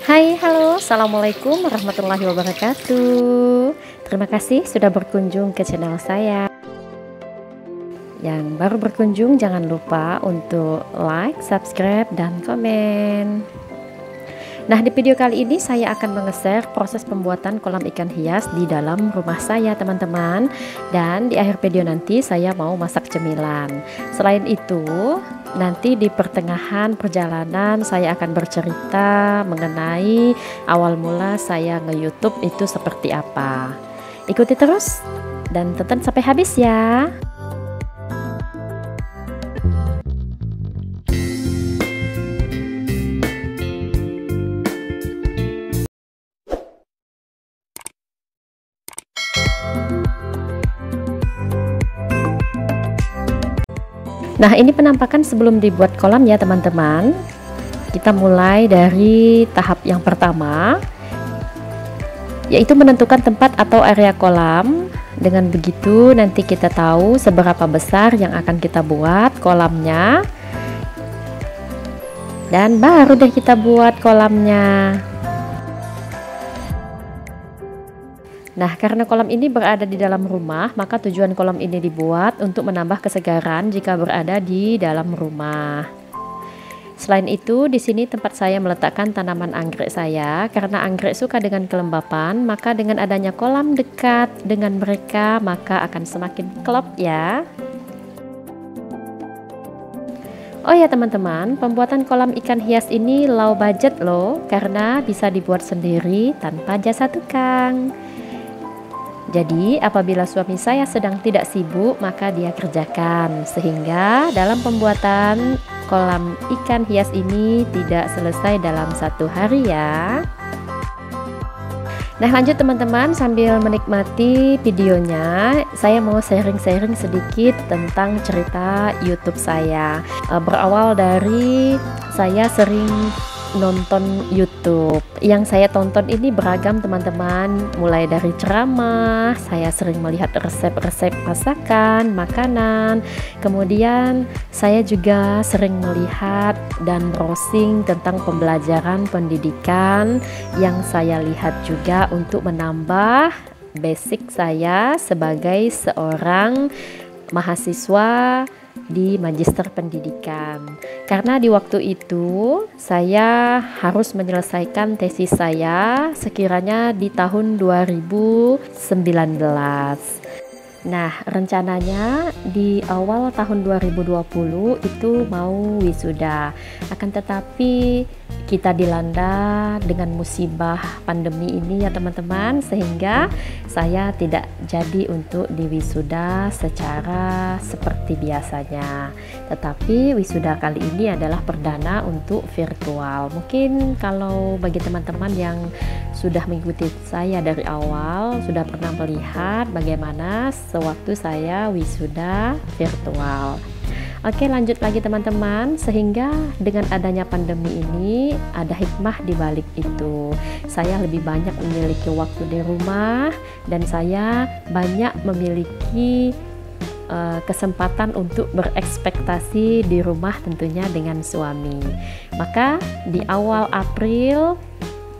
Hai, halo, assalamualaikum warahmatullahi wabarakatuh. Terima kasih sudah berkunjung ke channel saya. Yang baru berkunjung, jangan lupa untuk like, subscribe, dan komen. Nah, di video kali ini saya akan menge-share proses pembuatan kolam ikan hias di dalam rumah saya, teman-teman. Dan di akhir video nanti saya mau masak cemilan. Selain itu, nanti di pertengahan perjalanan saya akan bercerita mengenai awal mula saya nge-YouTube itu seperti apa. Ikuti terus dan tonton sampai habis ya. Nah, ini penampakan sebelum dibuat kolam ya teman-teman. Kita mulai dari tahap yang pertama, yaitu menentukan tempat atau area kolam. Dengan begitu nanti kita tahu seberapa besar yang akan kita buat kolamnya, dan baru deh kita buat kolamnya. Nah, karena kolam ini berada di dalam rumah, maka tujuan kolam ini dibuat untuk menambah kesegaran jika berada di dalam rumah. Selain itu, di sini tempat saya meletakkan tanaman anggrek saya. Karena anggrek suka dengan kelembapan, maka dengan adanya kolam dekat dengan mereka, maka akan semakin klop ya. Oh ya teman-teman, pembuatan kolam ikan hias ini low budget loh, karena bisa dibuat sendiri tanpa jasa tukang. Jadi apabila suami saya sedang tidak sibuk, maka dia kerjakan, sehingga dalam pembuatan kolam ikan hias ini tidak selesai dalam satu hari ya. Nah, lanjut teman-teman, sambil menikmati videonya, saya mau sharing-sharing sedikit tentang cerita YouTube saya. Berawal dari saya sering nonton YouTube. Yang saya tonton ini beragam teman-teman, mulai dari ceramah, saya sering melihat resep-resep masakan, makanan. Kemudian saya juga sering melihat dan browsing tentang pembelajaran pendidikan yang saya lihat juga untuk menambah basic saya sebagai seorang mahasiswa di Magister Pendidikan. Karena di waktu itu saya harus menyelesaikan tesis saya sekiranya di tahun 2019. Nah, rencananya di awal tahun 2020 itu mau wisuda. Akan tetapi kita dilanda dengan musibah pandemi ini ya teman-teman, sehingga saya tidak jadi untuk diwisuda secara seperti biasanya. Tetapi wisuda kali ini adalah perdana untuk virtual. Mungkin kalau bagi teman-teman yang sudah mengikuti saya dari awal, sudah pernah melihat bagaimana sewaktu saya wisuda virtual. Oke, lanjut lagi teman-teman, sehingga dengan adanya pandemi ini ada hikmah di balik itu. Saya lebih banyak memiliki waktu di rumah dan saya banyak memiliki kesempatan untuk berekspektasi di rumah tentunya dengan suami. Maka di awal April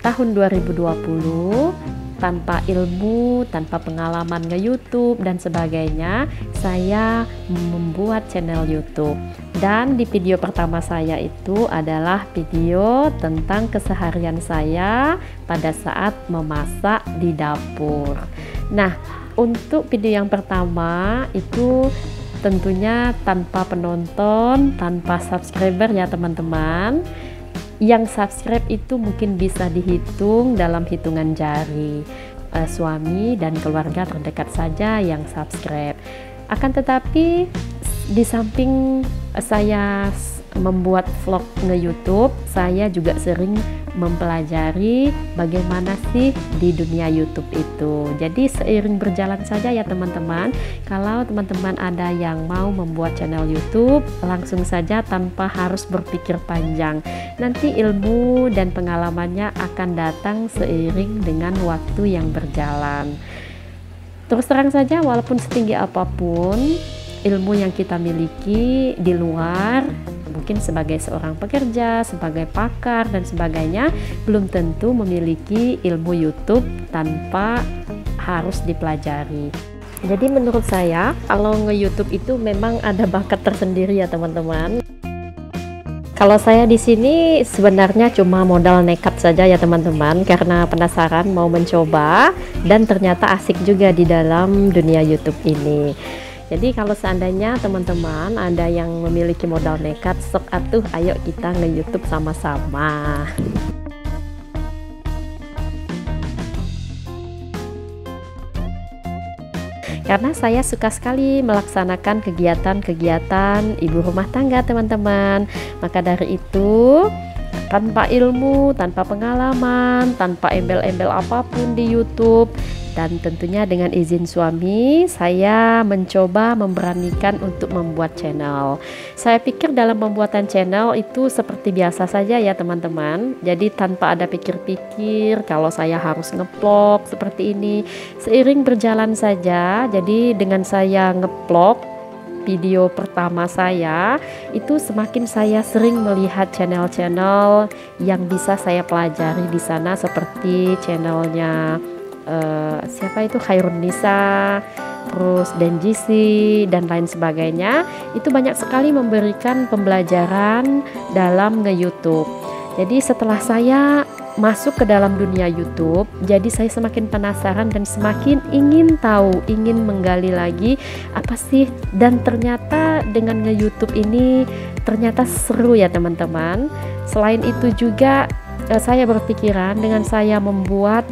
tahun 2020, tanpa ilmu, tanpa pengalaman nge-YouTube dan sebagainya, saya membuat channel YouTube. Dan di video pertama saya itu adalah video tentang keseharian saya pada saat memasak di dapur. Nah, untuk video yang pertama itu tentunya tanpa penonton, tanpa subscriber ya teman-teman. Yang subscribe itu mungkin bisa dihitung dalam hitungan jari, suami dan keluarga terdekat saja yang subscribe. Akan tetapi di samping saya membuat vlog nge-YouTube, saya juga sering mempelajari bagaimana sih di dunia YouTube itu. Jadi seiring berjalan saja ya teman-teman. Kalau teman-teman ada yang mau membuat channel YouTube, langsung saja tanpa harus berpikir panjang. Nanti ilmu dan pengalamannya akan datang seiring dengan waktu yang berjalan. Terus terang saja, walaupun setinggi apapun ilmu yang kita miliki di luar, mungkin sebagai seorang pekerja, sebagai pakar dan sebagainya, belum tentu memiliki ilmu YouTube tanpa harus dipelajari. Jadi menurut saya kalau nge-YouTube itu memang ada bakat tersendiri ya teman-teman. Kalau saya di sini sebenarnya cuma modal nekat saja ya teman-teman, karena penasaran mau mencoba dan ternyata asik juga di dalam dunia YouTube ini. Jadi kalau seandainya teman-teman ada yang memiliki modal nekat, sok atuh ayo kita nge-YouTube sama-sama. Karena saya suka sekali melaksanakan kegiatan-kegiatan ibu rumah tangga teman-teman. Maka dari itu, tanpa ilmu, tanpa pengalaman, tanpa embel-embel apapun di YouTube, dan tentunya dengan izin suami, saya mencoba memberanikan untuk membuat channel. Saya pikir dalam pembuatan channel itu seperti biasa saja ya teman-teman. Jadi tanpa ada pikir-pikir kalau saya harus nge-vlog seperti ini. Seiring berjalan saja, jadi dengan saya nge-vlog video pertama saya, itu semakin saya sering melihat channel-channel yang bisa saya pelajari di sana, seperti channelnya siapa itu, Khairun Nisa, terus Denjisi dan lain sebagainya. Itu banyak sekali memberikan pembelajaran dalam nge-YouTube. Jadi setelah saya masuk ke dalam dunia YouTube, jadi saya semakin penasaran dan semakin ingin tahu, ingin menggali lagi apa sih, dan ternyata dengan nge-YouTube ini ternyata seru ya teman-teman. Selain itu juga saya berpikiran dengan saya membuat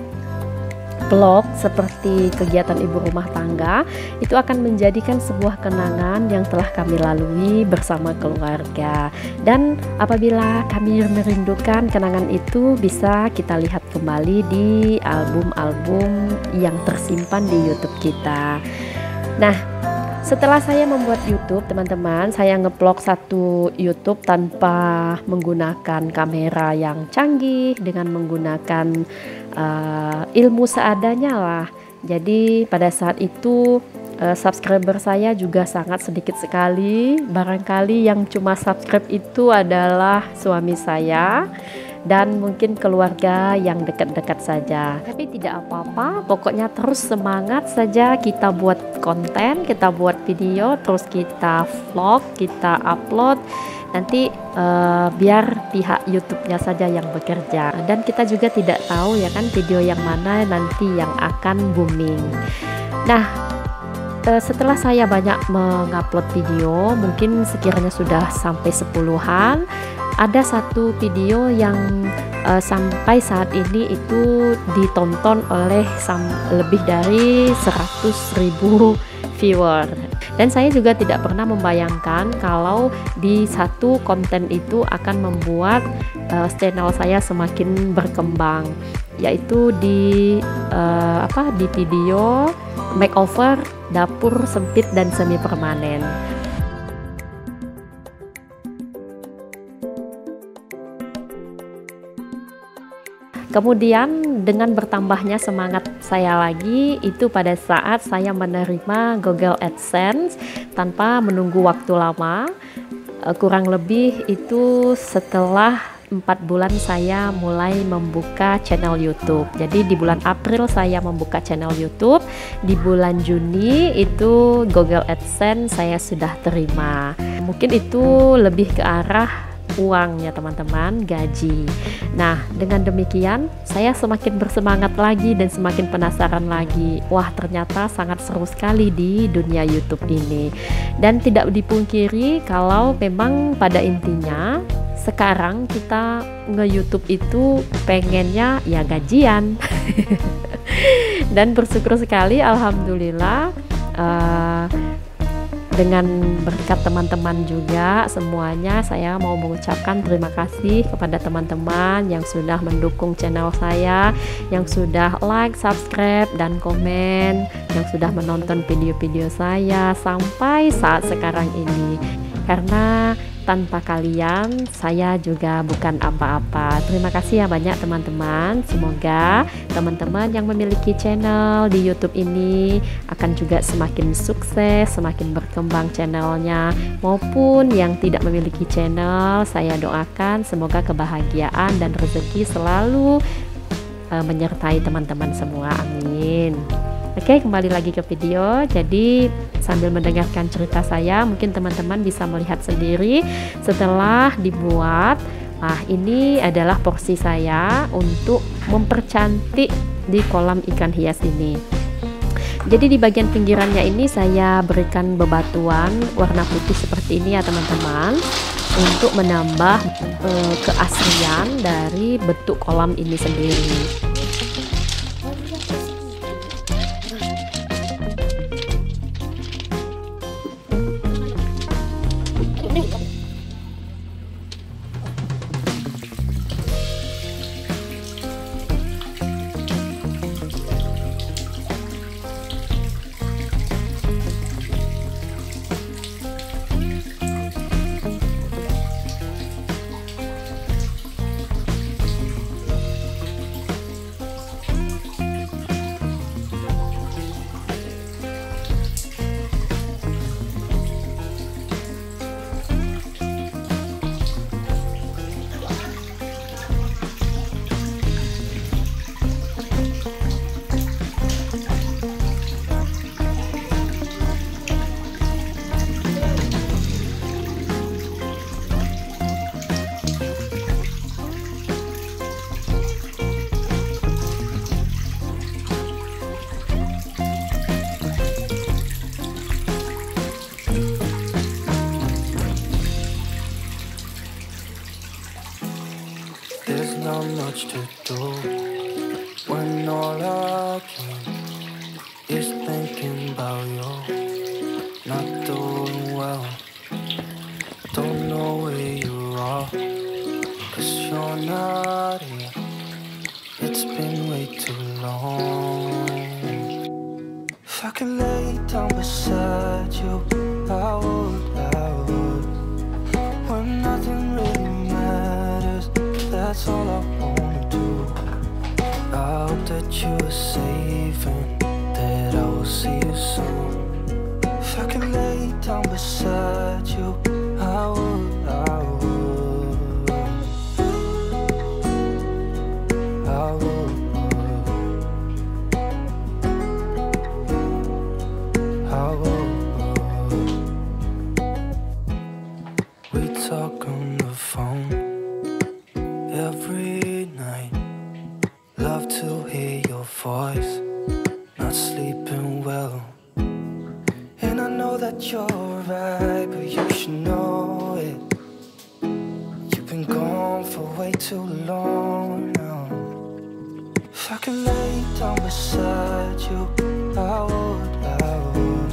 vlog seperti kegiatan ibu rumah tangga, itu akan menjadikan sebuah kenangan yang telah kami lalui bersama keluarga. Dan apabila kami merindukan kenangan itu, bisa kita lihat kembali di album-album yang tersimpan di YouTube kita. Nah, setelah saya membuat YouTube teman-teman, saya nge-vlog satu YouTube tanpa menggunakan kamera yang canggih, dengan menggunakan ilmu seadanya lah. Jadi pada saat itu subscriber saya juga sangat sedikit sekali. Barangkali yang cuma subscribe itu adalah suami saya dan mungkin keluarga yang dekat-dekat saja. Tapi tidak apa-apa, pokoknya terus semangat saja, kita buat konten, kita buat video, terus kita vlog, kita upload. Nanti biar pihak YouTube-nya saja yang bekerja, dan kita juga tidak tahu ya kan video yang mana nanti yang akan booming. Nah, setelah saya banyak mengupload video, mungkin sekiranya sudah sampai 10-an, ada satu video yang sampai saat ini itu ditonton oleh lebih dari 100.000 viewer. Dan saya juga tidak pernah membayangkan kalau di satu konten itu akan membuat channel saya semakin berkembang, yaitu di video makeover dapur sempit dan semi permanen. Kemudian dengan bertambahnya semangat saya lagi itu pada saat saya menerima Google AdSense tanpa menunggu waktu lama. Kurang lebih itu setelah 4 bulan saya mulai membuka channel YouTube. Jadi di bulan April saya membuka channel YouTube, di bulan Juni itu Google AdSense saya sudah terima. Mungkin itu lebih ke arah uang ya teman-teman, gaji. Nah, dengan demikian saya semakin bersemangat lagi dan semakin penasaran lagi. Wah, ternyata sangat seru sekali di dunia YouTube ini. Dan tidak dipungkiri kalau memang pada intinya sekarang kita nge-YouTube itu pengennya ya gajian. Dan bersyukur sekali alhamdulillah dengan berkat teman-teman juga semuanya, saya mau mengucapkan terima kasih kepada teman-teman yang sudah mendukung channel saya, yang sudah like, subscribe, dan komen, yang sudah menonton video-video saya sampai saat sekarang ini. Karena tanpa kalian saya juga bukan apa-apa. Terima kasih ya banyak teman-teman. Semoga teman-teman yang memiliki channel di YouTube ini akan juga semakin sukses, semakin berkembang channelnya, maupun yang tidak memiliki channel, saya doakan semoga kebahagiaan dan rezeki selalu menyertai teman-teman semua, amin. Oke, kembali lagi ke video. Jadi sambil mendengarkan cerita saya, mungkin teman-teman bisa melihat sendiri setelah dibuat. Nah, ini adalah porsi saya untuk mempercantik di kolam ikan hias ini. Jadi di bagian pinggirannya ini saya berikan bebatuan warna putih seperti ini ya teman-teman, untuk menambah keaslian dari bentuk kolam ini sendiri. Not much to do when all I can is thinking about you. Not doing well, don't know where you are, 'cause you're not here. It's been way too long. If I could lay down beside you, I would, when nothing really matters. That's all I wanna do. I hope that you are safe and that I will see you soon. If I could lay down beside you, I would, I would, I would, I would. We talk on the phone every night, love to hear your voice, not sleeping well. And I know that you're right, but you should know it. You've been gone for way too long now. If I could lay down beside you, I would,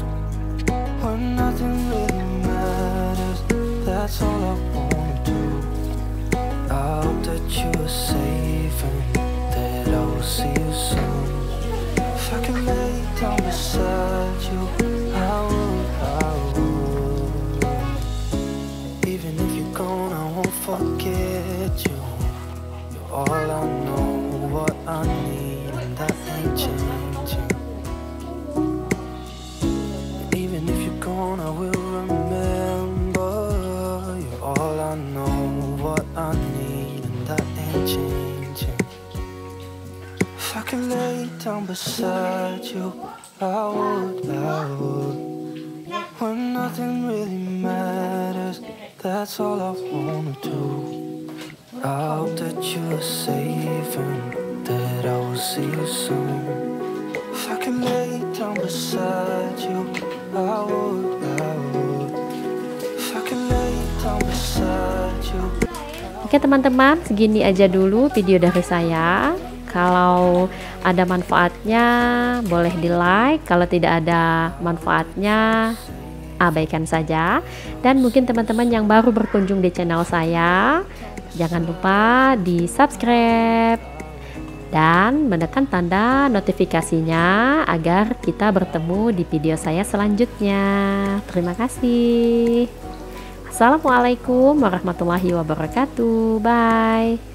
when nothing really matters. That's all I wanna do. I hope that you are safe and that I will see you soon. If I can lay down beside you, I would. Even if you're gone, I won't forget you. You're all I know, what I need, and that ain't changing. Even if you're gone, I will remember. You're all I know, what I need, that ain't changing. If I could lay down beside you, I would, when nothing really matters. That's all I wanna do. I hope that you are safe and that I will see you soon. If I could lay down beside you, I would, if I could lay down beside you. Oke teman-teman, segini aja dulu video dari saya. Kalau ada manfaatnya boleh di like, kalau tidak ada manfaatnya abaikan saja. Dan mungkin teman-teman yang baru berkunjung di channel saya, jangan lupa di subscribe dan menekan tanda notifikasinya agar kita bertemu di video saya selanjutnya. Terima kasih. Assalamualaikum warahmatullahi wabarakatuh. Bye.